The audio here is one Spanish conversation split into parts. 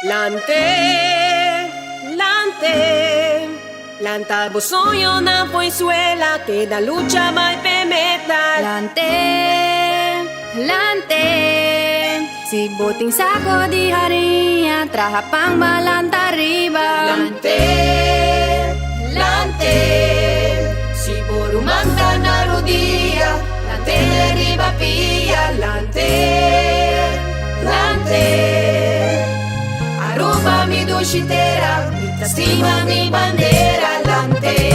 Lante, lante, lanta bosoyo na po'y que da lucha may pemeta. Lante, lante, si boting sako di hariya, trahapang malanta riba. Lante, lante, si borumanta na rodilla, lante riba pia. Lante, lante, aruba mi dushitera, mi tastima mi bandera. Lante.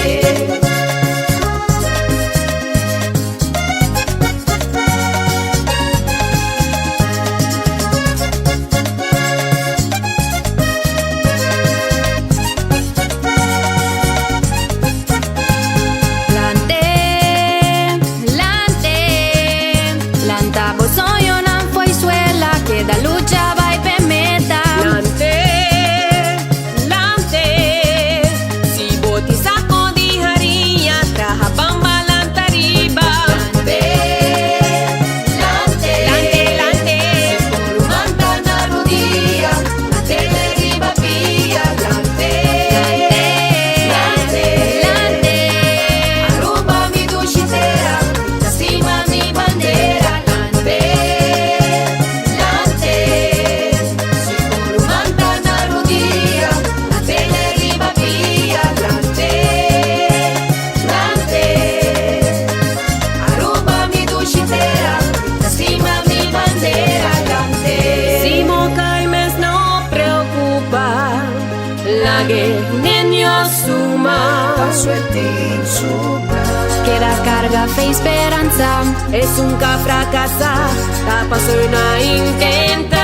Niño suma, que la carga fe esperanza es un ca fracasa, tapa soy una intenta.